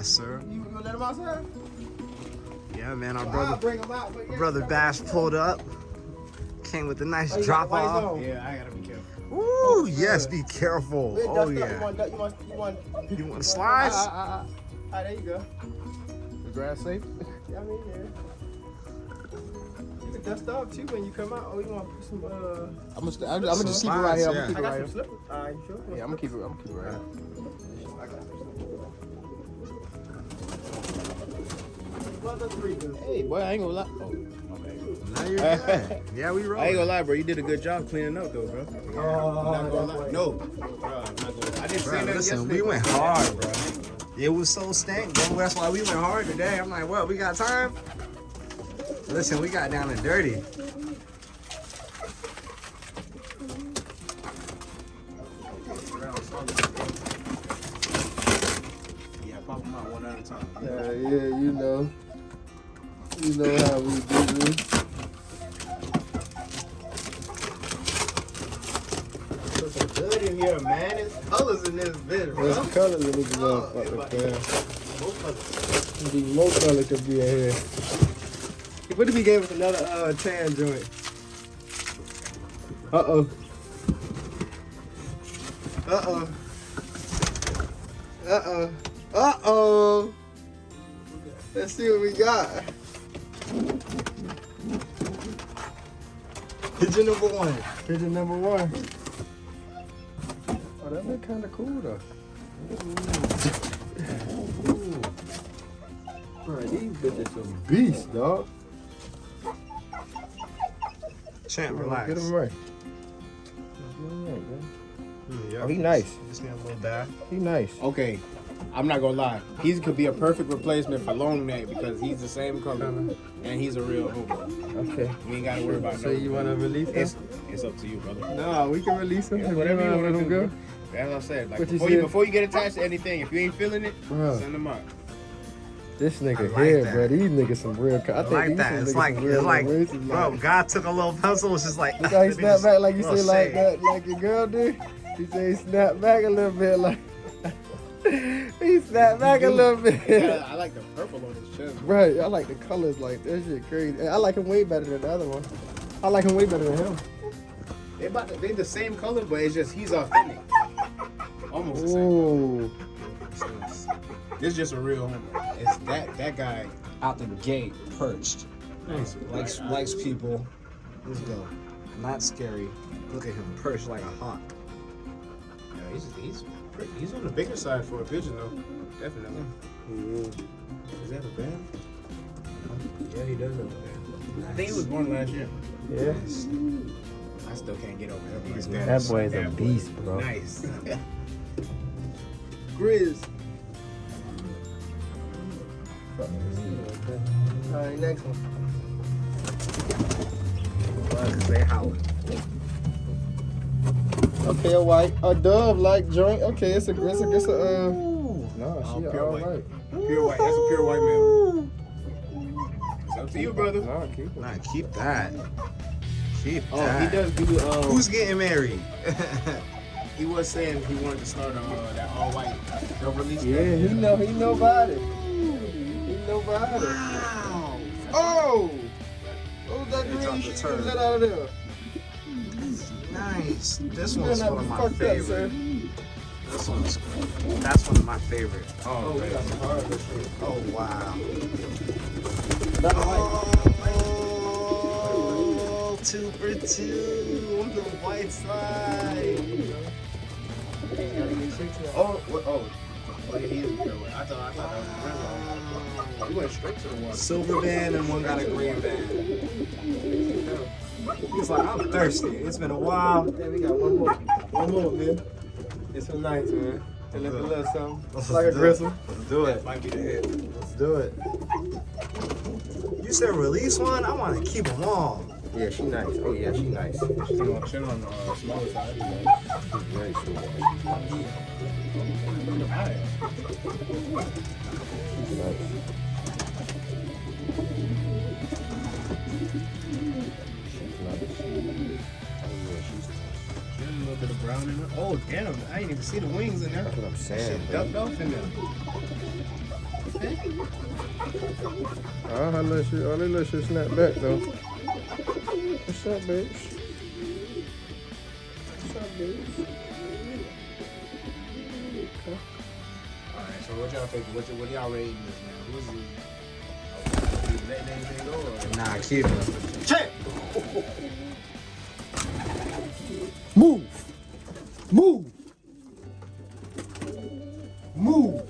Yes, sir. You let him outside? Yeah, man. Our I'll bring him out. brother Bash pulled up. Came with a nice drop off. Yeah, I gotta be careful. Ooh, yes, be careful. Oh, yeah. You want slides? Alright, there you go. The grass safe? Yeah, I mean, yeah. You can dust off too when you come out. Oh, you want to put some, I'm gonna just keep it right here. I'm gonna keep I it got right some here. slippers. Alright, you sure? Yeah, I'm gonna keep it right here. I got some slippers. Well, the three dudes. Hey, boy, I ain't gonna lie. Oh, Now you're good. Yeah, we roll. I ain't gonna lie, bro. You did a good job cleaning up, though, bro. I'm not gonna lie. No, bro, I'm not gonna lie. I didn't say Bro, that listen, yesterday. we went hard, bro. It was so stank, bro. That's why we went hard today. I'm like, what? We got time? Listen, we got down and dirty. Yeah, pop them out one at a time. Yeah, you know how we do this. Looking good in here, man. There's colors in this bitch, bro. There's colors in this motherfucker, man. More color could be in here. What if he gave us another tan joint? Uh-oh. Uh-oh. Uh-oh. Uh-oh. Let's see what we got. Pigeon number one. Pigeon number one. Oh, that look kind of cool, though. Ooh. Bro, these bitches some beasts, dog. Champ, relax. Get him right. Yeah. Oh, he nice. Just need a little bath. He nice. Okay, I'm not gonna lie. He could be a perfect replacement for Long Neck because he's the same color and he's a real hobo. Okay. We ain't gotta worry about So you want to release him? It's up to you, brother. No, we can release him. Yeah, If whatever you wanna want let to him do. go. Bro. As I said, like What you before said? you get attached to anything, if you ain't feeling it, Bro. send them out. This nigga I like here, that. bro. These niggas some real. I I like that. It's like, bro, God took a little pencil. It's just like, Look how he snapped back like you bro, say like say that, like your girl did. He said he snapped back a little bit, like he snapped back a little bit. Yeah, I like the purple on his chest. Bro. Right, I like the colors, like that shit crazy. I like him way better than the other one. I like him way better than him. They the same color, but it's just he's authentic. Almost the same. Ooh. This is just a real homo. It's that guy. out the gate, perched. Nice. Likes people. Let's go. Not scary. Look at him, perched like a hawk. Yeah, he's on the bigger side for a pigeon though. Definitely. Is that a band? Yeah, he does have a band. I think he was born last year. Yeah. I still can't get over him. Like That boy is a beast, bro. Nice. Grizz. Alright, next one. Say Howard. Okay, a dove like joint. Okay, it's a no, she pure white. alright. Pure white. That's a pure white male. It's up to you, brother. Nah, keep it. Nah, keep that. Keep Oh, that. he does do. Who's getting married? He was saying he wanted to start that all white. They'll release Yeah, that. he know about it. He know about it. Wow. Oh! What was that They green dropped the shit you turd. let out of there? Nice. This You one's better one of not my fuck that, favorite. sir. That's one of my favorite. Oh, We okay. got some hard shit. Oh wow. Not white. Oh, 2 for 2 on the white side. Oh, what? Oh, yeah, he is pure white. I thought that was a red. He went straight to the water. Silver band and one got a green band. He's like, I'm thirsty. It's been a while. Yeah, we got one more. One more, man. It's so nice, man. They look a little something. Let's Like a do it. gristle. Let's do it. Might be the head. Let's do it. You said release one? I want to keep them all. Yeah, she nice. Oh, yeah, she nice. She's on the smaller side. Very cool. Alright. She's nice. There's a little bit of brown in her. Oh, damn. I didn't even see the wings in there. That's what I'm saying, Shit bro. ducked off in there. Her little shit, all that little shit snap back though. What's up, bitch? What's up, bitch? Alright, so what y'all think? What y'all rating this, man? Who's the... You letting anything go, or... Nah, keep it. Check! Move! Move! Move!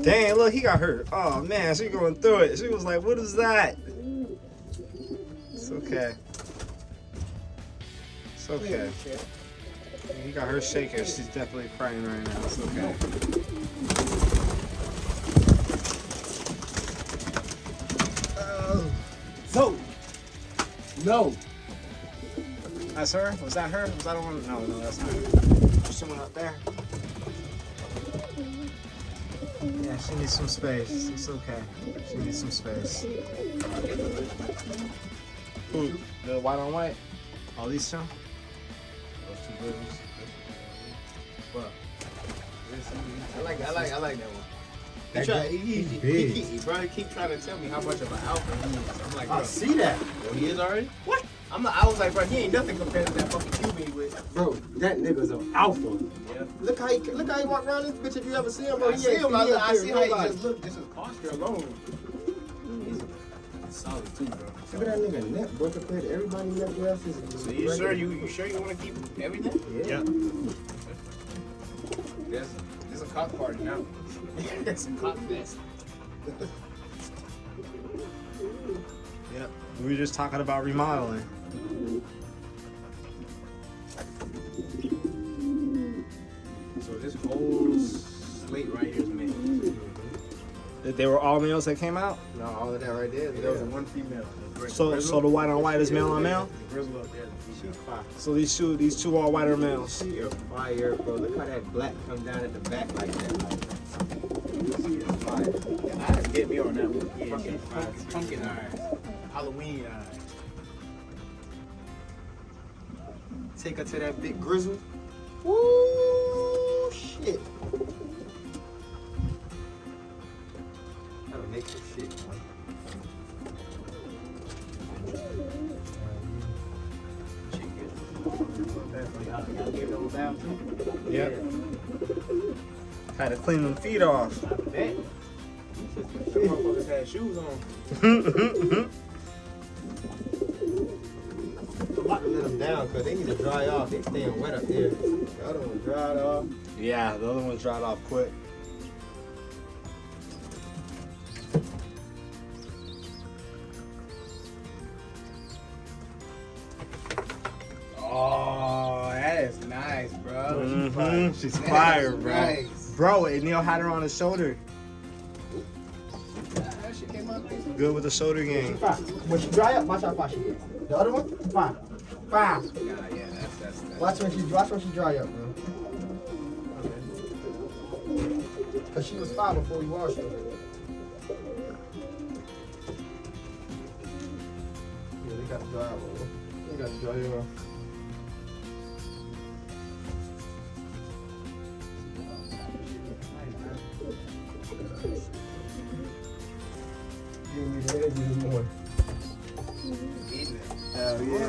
Dang, look, he got hurt. Oh man, she going through it. She was like, "What is that?" It's okay. It's okay. He got her shaking. She's definitely crying right now. It's okay. So! No! That's her? Was that her? Was that the one? No, that's not her. There's someone up there. Yeah, she needs some space. It's okay. She needs some space. Who? The white on white? All these two? Those two girls. What? I like that one. He probably keep trying to tell me how much of an alpha he is. I'm like, bro, I see that. oh, he is already? What? I was like, bro, he ain't nothing compared to that fucking Cuban he with. Bro, that nigga's an alpha. Yeah. Look how he walk around this bitch if you ever see him, bro. I see him. I see how he just look. Just his posture alone. He's solid too, bro. Look at that nigga neck, bro. Compared to everybody neck else is. So you sure you want to keep everything? Yeah. There's a cock party now. It's a cock fest. Yep. We were just talking about remodeling. So this whole slate right here is male. They were all males that came out? No, all of that right there. There was one female. So the white on white is male on male? The grizzle up there. She's fire. So these two all white are males. You're fire, bro. Look how that black comes down at the back like that. She is fire. Eyes get me on that one. Yeah, pumpkin eyes. Halloween eyes. Take her to that big grizzle. Woo, shit. That'll make some shit, man. Yep. Had to clean them feet off. I bet. Them motherfuckers had shoes on. I'm about to let them down because they need to dry off. They staying wet up there. The other one dried off. Yeah, the other one's dried off quick. Oh, that is nice, bro. She's fire, bro. Nice. Bro, and Neil had her on his shoulder. That shit came out nice. Good with the shoulder game. When she dry up, watch how fast she gets. The other one, fine. Fine. Yeah, that's Watch when she dry up, bro. Cause she was fine before we washed her. Yeah, they got to dry up, bro. They got to dry up. Give me the energy this morning. Hell yeah.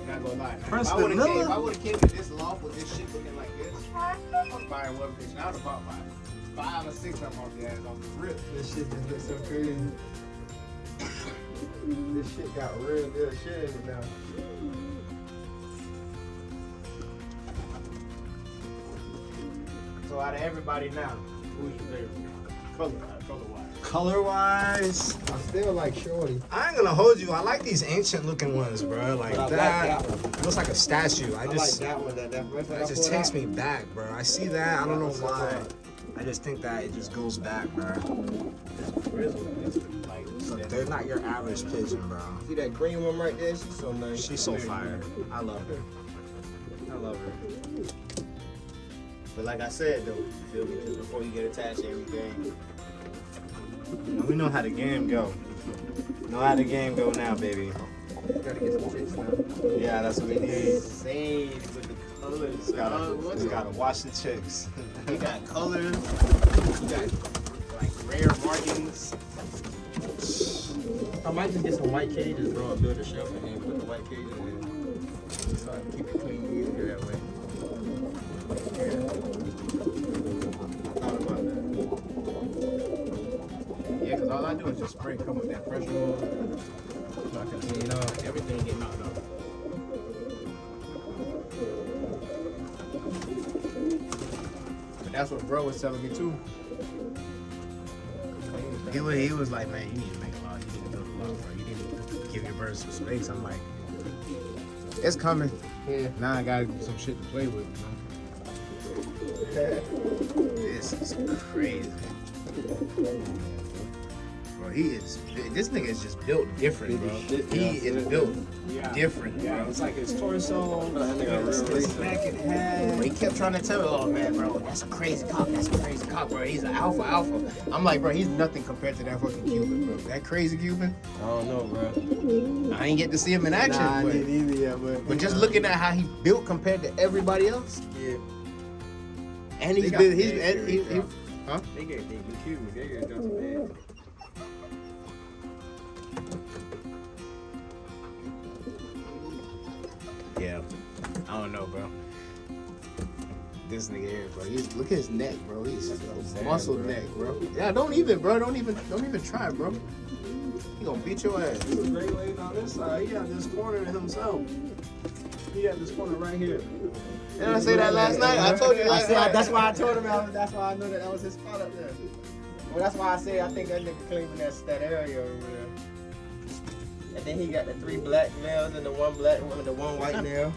Not gonna lie. Prince If I Vanilla? would have came to this loft with this shit looking like this, I'm buying one bitch. I would have bought like 5 or 6 of them off the ass off the rip. This shit just looks so crazy. This shit got real good shit in it now. So out of everybody now, who's your favorite? Color-wise. Color wise, I still like Shorty. I ain't gonna hold you. I like these ancient looking ones, bro. Like But I like that. that one. It looks like a statue. I I just, like that one. That it just takes me back, bro. I see that. I don't know why. I just think that it just goes back, bro. Look, they're not your average pigeon, bro. See that green one right there? She's so nice. She's so fire. I love her. I love her. But like I said though, you feel me? Just before you get attached to everything. And we know how the game go. Know how the game go now, baby. You gotta get some chicks now. Yeah, that's what we need. Same with the colors. Just gotta watch the chicks. He got colors. He got like rare markings. I might just get some white cages, bro, and build a shelf and then put the white cages in. So I can keep it clean easier that way. Thought about that. Yeah, because all I do is just spray, come with that pressure oil. So I can clean off. Everything get knocked off. But that's what bro was telling me too. He was like, man, you need to make a lot. You need to build a lot, bro. You need to give your birds some space. I'm like, it's coming. Yeah. Now I got some shit to play with, you know? This is crazy. Bro, this nigga is just built different, bro. He is built different, bro. It's like his torso, his neck and head. But he kept trying to tell me, oh man, bro, that's a crazy cock, bro. He's an alpha. I'm like, bro, he's nothing compared to that fucking Cuban, bro. That crazy Cuban, I don't know, bro. I ain't get to see him in action, Nah, I but, didn't either yet, but just looking at how he built compared to everybody else, yeah. and They he's got been, big he, theory, huh? They get the Cubans, they get done some bad. Yeah, I don't know, bro. This nigga here, bro. Look at his neck, bro. He's muscle neck, bro. Yeah, don't even try, bro. He gonna beat your ass. He was regulating on this side. He got this corner to himself. He got this corner right here. Didn't I say that last night? I told you last night. That's why I told him. That's why I know that was his spot up there. Well, that's why I say I think that nigga claiming that area over there. And then he got the 3 black nails and the 1 black one, the 1 white nail.